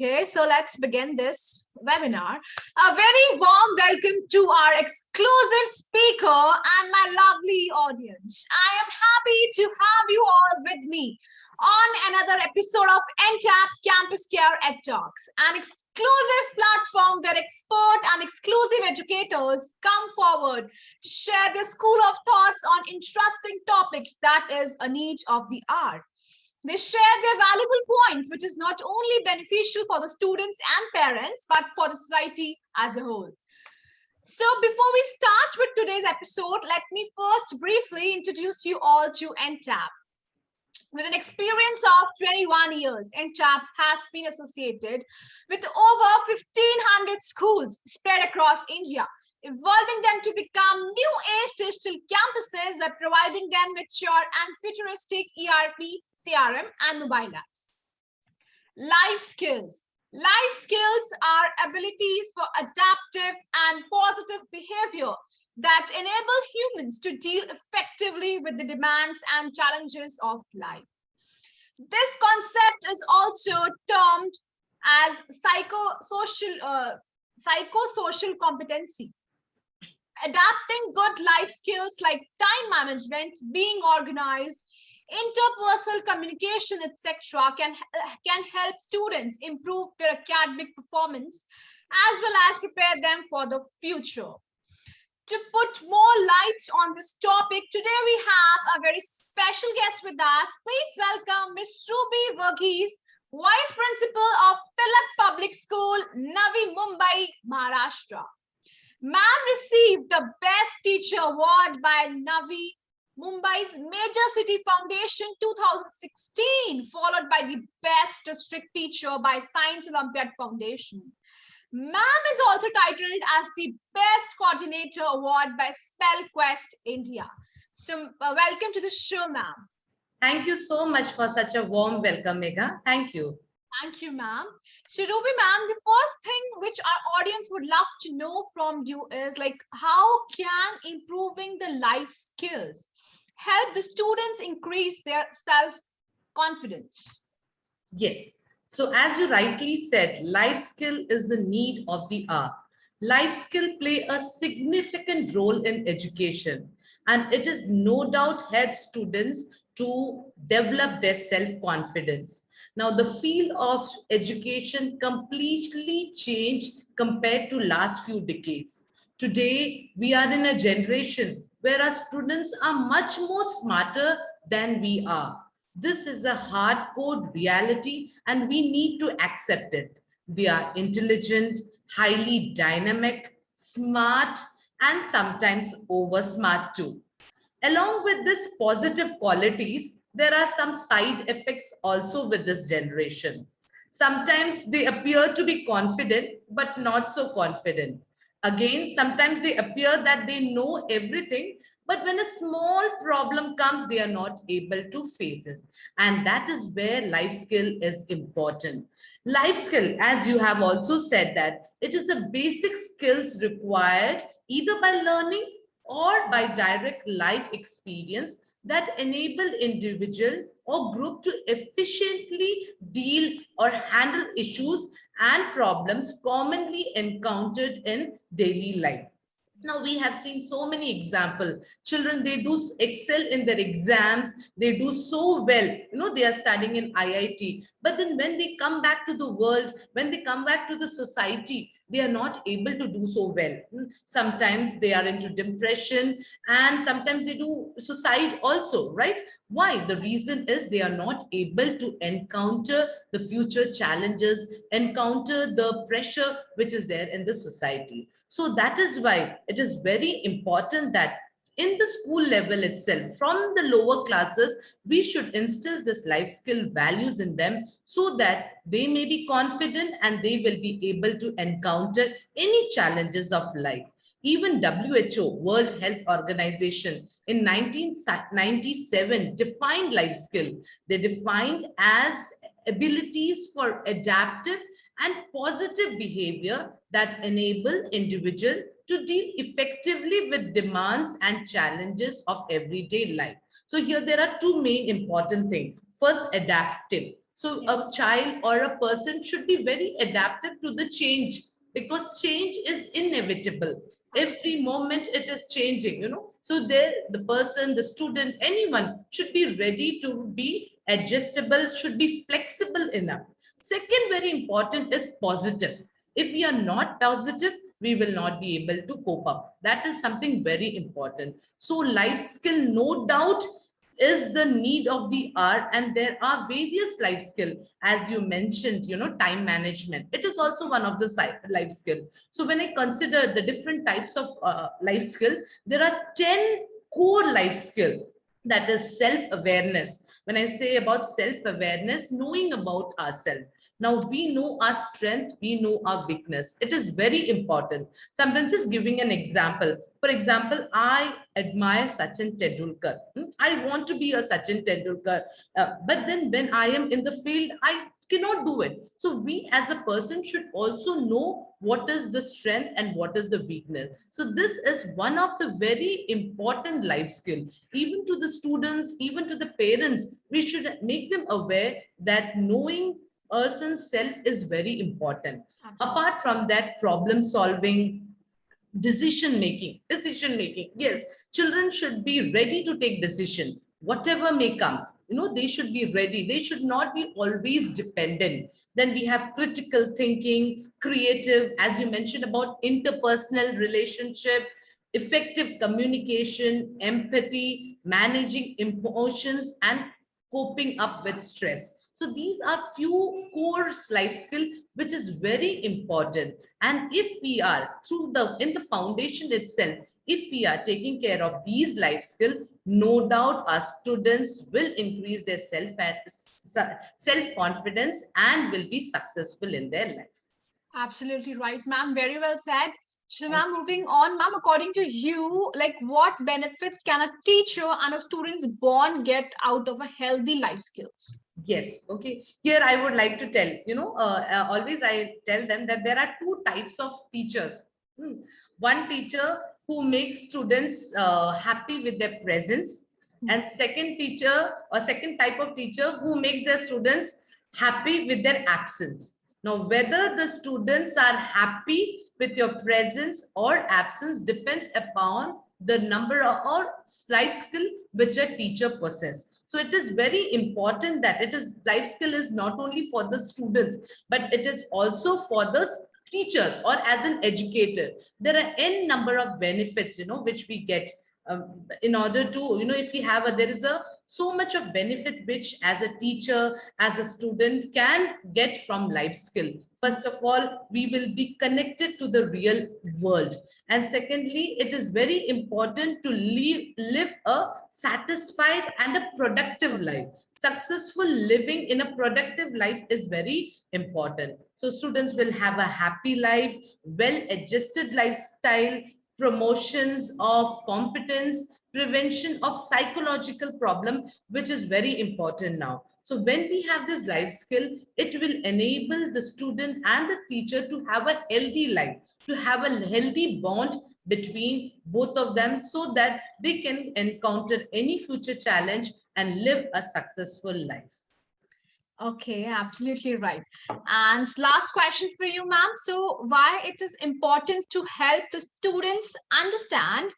Okay, so let's begin this webinar. A very warm welcome to our exclusive speaker and my lovely audience. I am happy to have you all with me on another episode of Entab CampusCare EdTalks, an exclusive platform where expert and exclusive educators come forward to share their school of thoughts on interesting topics that is a need of the hour. They share their valuable points, which is not only beneficial for the students and parents, but for the society as a whole. So before we start with today's episode, let me first briefly introduce you all to Entab. With an experience of 21 years, Entab has been associated with over 1,500 schools spread across India, evolving them to become new-age digital campuses by providing them mature and futuristic ERP, CRM, and mobile apps. Life skills. Life skills are abilities for adaptive and positive behavior that enable humans to deal effectively with the demands and challenges of life. This concept is also termed as psychosocial competency. Adapting good life skills like time management, being organized, interpersonal communication, etc., can help students improve their academic performance as well as prepare them for the future. To put more light on this topic, today we have a very special guest with us. Please welcome Ms. Ruby Varghese, Vice Principal of Tilak Public School, Navi, Mumbai, Maharashtra. Ma'am received the Best Teacher Award by Navi, Mumbai's Major City Foundation 2016, followed by the Best District Teacher by Science Olympiad Foundation. Ma'am is also titled as the Best Coordinator Award by SpellQuest India. So welcome to the show, ma'am. Thank you so much for such a warm welcome, Megha. Thank you. Thank you, ma'am. So Ruby, ma'am, the first thing which our audience would love to know from you is like, how can improving the life skills help the students increase their self-confidence? Yes. So as you rightly said, life skill is the need of the hour. Life skill play a significant role in education, and it is no doubt helps students to develop their self-confidence. Now, the field of education completely changed compared to last few decades. Today, we are in a generation where our students are much more smarter than we are. This is a hardcore reality and we need to accept it. They are intelligent, highly dynamic, smart, and sometimes over smart too. Along with these positive qualities, there are some side effects also with this generation. Sometimes they appear to be confident, but not so confident. Again, sometimes they appear that they know everything, but when a small problem comes, they are not able to face it. And that is where life skill is important. Life skill, as you have also said, that it is a basic skills required either by learning or by direct life experience that enable individual or group to efficiently deal or handle issues and problems commonly encountered in daily life. Now we have seen so many examples. Children, they do excel in their exams, they do so well, they are studying in IIT, but then when they come back to the world, when they come back to the society, they are not able to do so well. Sometimes they are into depression and sometimes they do suicide also, right? Why? The reason is they are not able to encounter the future challenges, encounter the pressure which is there in the society. So that is why it is very important that in the school level itself, from the lower classes, we should instill this life skill values in them so that they may be confident and they will be able to encounter any challenges of life. Even WHO, World Health Organization, in 1997 defined life skill. They defined as abilities for adaptive and positive behavior that enable individual to deal effectively with demands and challenges of everyday life. So here there are two main important things. First, adaptive. So Yes. a child or a person should be very adaptive to the change, because change is inevitable. Every moment it is changing, So there, the person, the student, anyone should be ready to be adjustable, should be flexible enough. Second, very important is positive. If we are not positive, we will not be able to cope up. That is something very important. So life skill, no doubt, is the need of the hour, and there are various life skill, as you mentioned, time management. It is also one of the life skill. So when I consider the different types of life skill, there are 10 core life skill. That is self awareness. When I say about self awareness, knowing about ourselves. Now we know our strength, we know our weakness. It is very important. Sometimes just giving an example. For example, I admire Sachin Tendulkar. I want to be a Sachin Tendulkar. But then when I am in the field, I cannot do it. So we as a person should also know what is the strength and what is the weakness. So this is one of the very important life skill. Even to the students, even to the parents, we should make them aware that knowing person's self is very important. Absolutely. Apart from that, problem solving, decision making, yes, children should be ready to take decision whatever may come. They should be ready, they should not be always dependent. Then we have critical thinking, creative, as you mentioned, about interpersonal relationships, effective communication, empathy, managing emotions, and coping up with stress. So these are few core life skill which is very important. And if we are through the in the foundation itself, if we are taking care of these life skill, no doubt our students will increase their self confidence and will be successful in their life. Absolutely right, ma'am. Very well said. So, ma'am, moving on, ma'am, according to you, like what benefits can a teacher and a student's bond get out of a healthy life skills? Yes. Okay. Here I would like to tell, always I tell them that there are two types of teachers. Hmm. One teacher who makes students happy with their presence, and second teacher or second type of teacher who makes their students happy with their absence. Now, whether the students are happy with your presence or absence depends upon the number or life skill which a teacher possesses. So it is very important that it is life skill is not only for the students, but it is also for the teachers or as an educator. There are n number of benefits, which we get in order to, if we have there is a so much of benefit which as a teacher, as a student can get from life skill. First of all, we will be connected to the real world. And secondly, it is very important to live a satisfied and a productive life. Successful living in a productive life is very important. So students will have a happy life, well-adjusted lifestyle, promotions of competence, prevention of psychological problem, which is very important now. So when we have this life skill, it will enable the student and the teacher to have a healthy life, to have a healthy bond between both of them, so that they can encounter any future challenge and live a successful life. Okay, absolutely right. And last question for you, ma'am. So, why it is important to help the students understand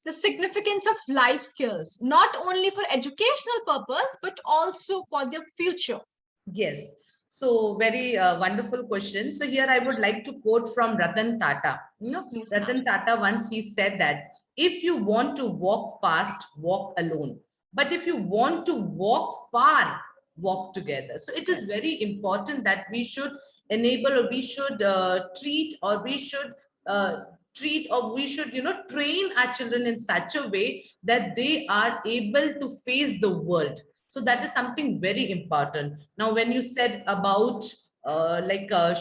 the significance of life skills, not only for educational purpose, but also for their future? Yes. So very wonderful question. So here I would like to quote from Ratan Tata. Yes, ma'am. Ratan Tata once he said that if you want to walk fast, walk alone. But if you want to walk far, walk together. So it is very important that we should enable, or we should uh, treat, or we should, train our children in such a way that they are able to face the world. So that is something very important. Now, when you said about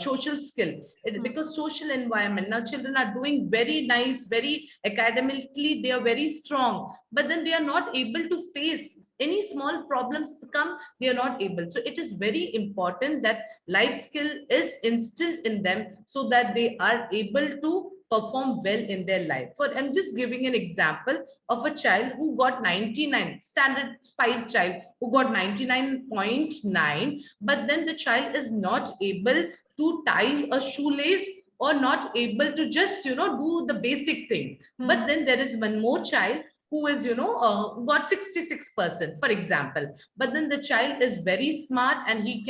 social skill, because social environment, now children are doing very nice, very academically, they are very strong, but then they are not able to face any small problems to come, they are not able. So it is very important that life skill is instilled in them, so that they are able to perform well in their life. I'm just giving an example of a child who got 99, standard 5 child who got 99.9, but then the child is not able to tie a shoelace or not able to just, do the basic thing. But then there is one more child who is, got 66%, for example. But then the child is very smart and he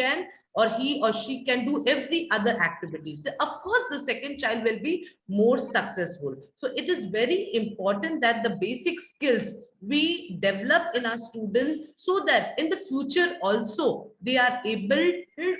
or she can do every other activities. So of course, the second child will be more successful. So it is very important that the basic skills we develop in our students, so that in the future also they are able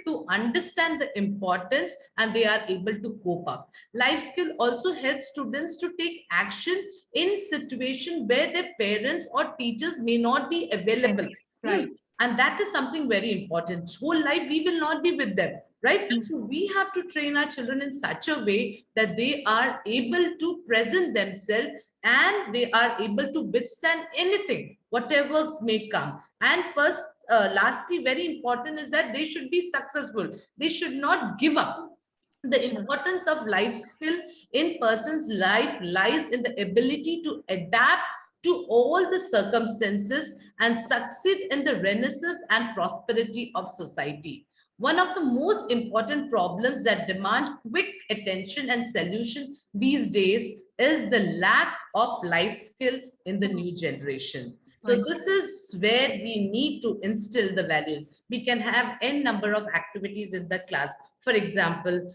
to understand the importance and they are able to cope up. Life skill also helps students to take action in situation where their parents or teachers may not be available. Right. And that is something very important. Whole life we will not be with them, right? So we have to train our children in such a way that they are able to present themselves and they are able to withstand anything, whatever may come. And first, lastly, very important is that they should be successful. They should not give up. The importance of life skill in person's life lies in the ability to adapt to all the circumstances and succeed in the renaissance and prosperity of society. One of the most important problems that demand quick attention and solution these days is the lack of life skill in the new generation. So this is where we need to instill the values. We can have n number of activities in the class. For example,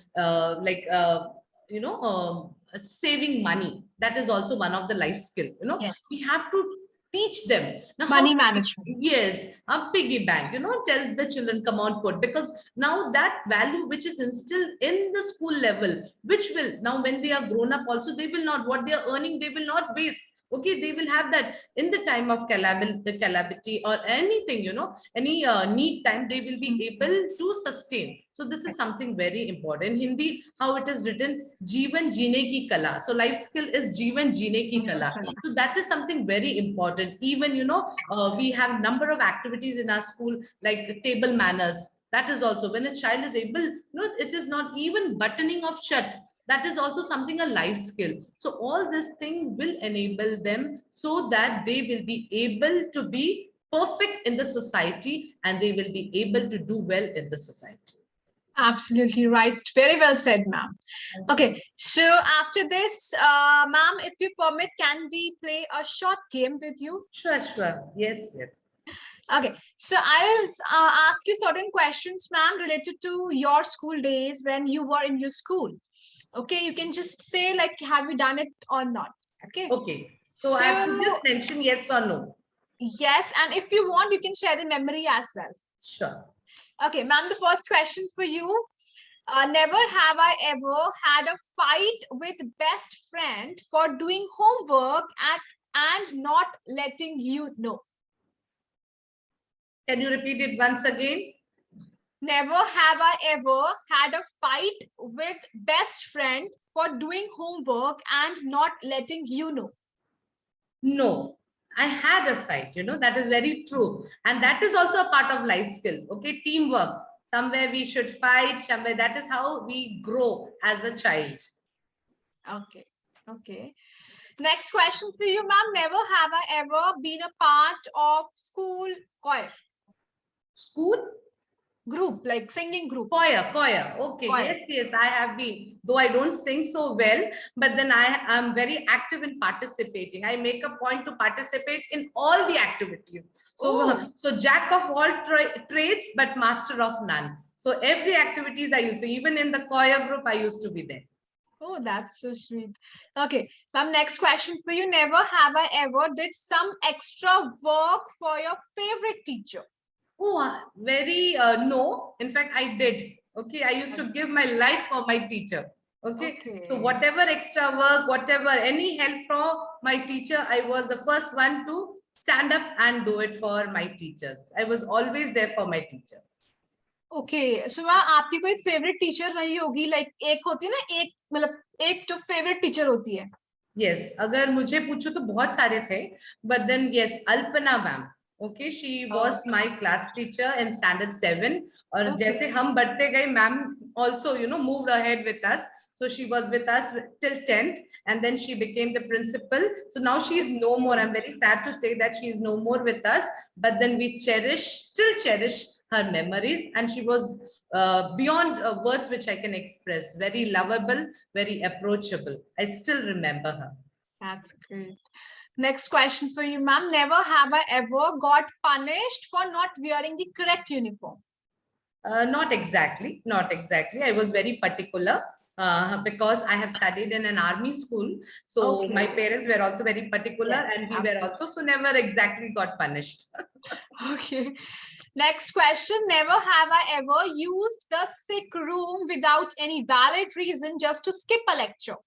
saving money. That is also one of the life skill. Yes. We have to teach them now Money management. Yes, a piggy bank. Tell the children, come on, put, because now that value which is instilled in the school level, which will now when they are grown up also, they will not, what they are earning, they will not waste. Okay, they will have that in the time of calamity or anything, any need time, they will be able to sustain. So this is something very important. In Hindi, how it is written, Jeevan Jeene ki kala. So life skill is Jeevan Jeene ki kala. So that is something very important. Even, we have number of activities in our school, like table manners. That is also when a child is able, it is not even buttoning of shirt. That is also something, a life skill. So all this thing will enable them so that they will be able to be perfect in the society and they will be able to do well in the society. Absolutely right. Very well said, ma'am. Okay, so after this, ma'am, if you permit, can we play a short game with you? Sure. Yes. Okay, so I'll ask you certain questions, ma'am, related to your school days when you were in your school. Okay, you can just say like, have you done it or not? Okay. So I have to just mention yes or no. Yes, and if you want, you can share the memory as well. Sure. Okay, ma'am, the first question for you. Never have I ever had a fight with best friend for doing homework and not letting you know. Can you repeat it once again? Never have I ever had a fight with best friend for doing homework and not letting you know. No, I had a fight, that is very true. And that is also a part of life skill. Okay, teamwork. Somewhere we should fight, somewhere that is how we grow as a child. Okay. Next question for you, ma'am. Never have I ever been a part of school choir. School? Group, like singing group. Choir. Okay, choir. Yes, I have been. Though I don't sing so well, but then I am very active in participating. I make a point to participate in all the activities. So jack of all trades, but master of none. So every activities I used to, even in the choir group, I used to be there. Oh, that's so sweet. Okay, ma'am, next question for you. Never have I ever did some extra work for your favorite teacher. Oh, very no. In fact, I did. Okay, I used to give my life for my teacher. Okay. So whatever extra work, whatever, any help from my teacher, I was the first one to stand up and do it for my teachers. I was always there for my teacher. Okay, so आपकी कोई favorite teacher रही होगी, like एक होती है ना, एक मतलब एक जो favorite teacher होती है. Yes, अगर मुझे पूछो तो बहुत सारे थे, but then yes, Alpana ma'am. Okay, she was my class teacher in standard 7. और जैसे हम बढ़ते गए, ma'am also moved ahead with us. So she was with us till 10th, and then she became the principal. So now she is no more. I'm very sad to say that she is no more with us, but then we still cherish her memories, and she was beyond words which I can express. Very lovable, very approachable. I still remember her. That's great. Next question for you, ma'am. Never have I ever got punished for not wearing the correct uniform. Not exactly, not exactly. I was very particular because I have studied in an army school. So Okay. my parents were also very particular, Yes, and we absolutely. were also, so never exactly got punished. Okay. Next question. Never have I ever used the sick room without any valid reason just to skip a lecture.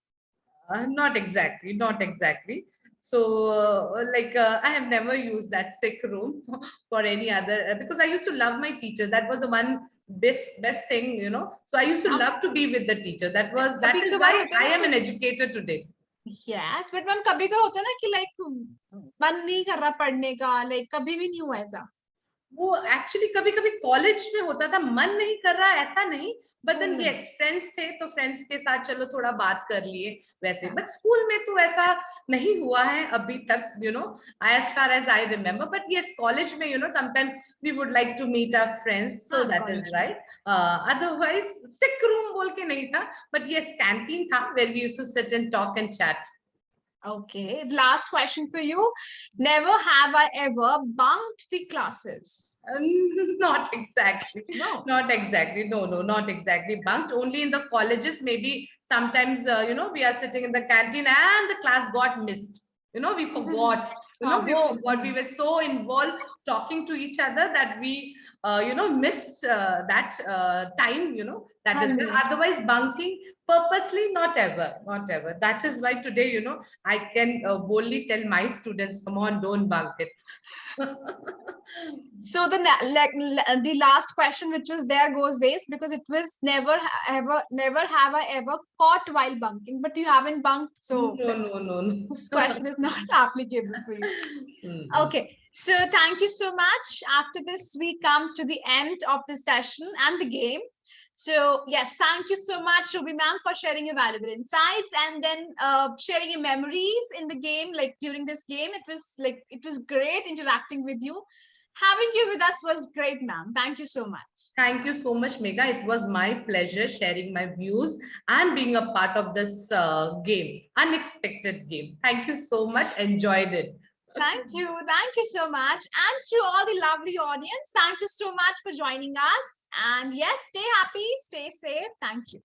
Not exactly, not exactly. So, I have never used that sick room for any other because I used to love my teacher. That was the one best thing, you know. So I used to Ma'am, love to be with the teacher. That कभी is कभार why होता है I ना am an कि educator today. yes, but ma'am कभी कभार होता है ना कि like मन नहीं कर रहा पढ़ने का, like कभी भी नहीं हुआ ऐसा. वो एक्चुअली कभी कभी कॉलेज में होता था, मन नहीं कर रहा ऐसा नहीं, बट देन यस फ्रेंड्स थे तो फ्रेंड्स के साथ चलो थोड़ा बात कर लिए वैसे, बट स्कूल में तो ऐसा नहीं हुआ है अभी तक, you know, as far as I remember. But yes college में, you know, sometime we would like to meet our friends, so that is right. Otherwise sick room बोल के नहीं था, बट यस कैंटीन था where we used to sit and talk and chat. Okay, last question for you. Never have I ever bunked the classes. Not exactly. No. Not exactly. No, no, not exactly. Bunked only in the colleges. Maybe sometimes, you know, we are sitting in the canteen and the class got missed. You know, we forgot. You know, we forgot. We were so involved talking to each other that we, you know, missed that time. You know, that is there. Otherwise, bunking purposely, not ever, not ever. That is why today, you know, I can boldly tell my students, come on, don't bunk it. So the last question, which was there, goes waste because it was never have I ever caught while bunking. But you haven't bunked, so no. this question is not applicable for you. Okay, so thank you so much. After this, we come to the end of the session and the game. So yes, thank you so much, Shubhi ma'am, for sharing your valuable insights and then sharing your memories in the game. Like during this game, it was great interacting with you. Having you with us was great, ma'am. Thank you so much. Thank you so much, Megha. It was my pleasure sharing my views and being a part of this game, unexpected game. Thank you so much. Enjoyed it. Thank you so much. And to all the lovely audience, thank you so much for joining us. And yes, stay happy, stay safe. Thank you.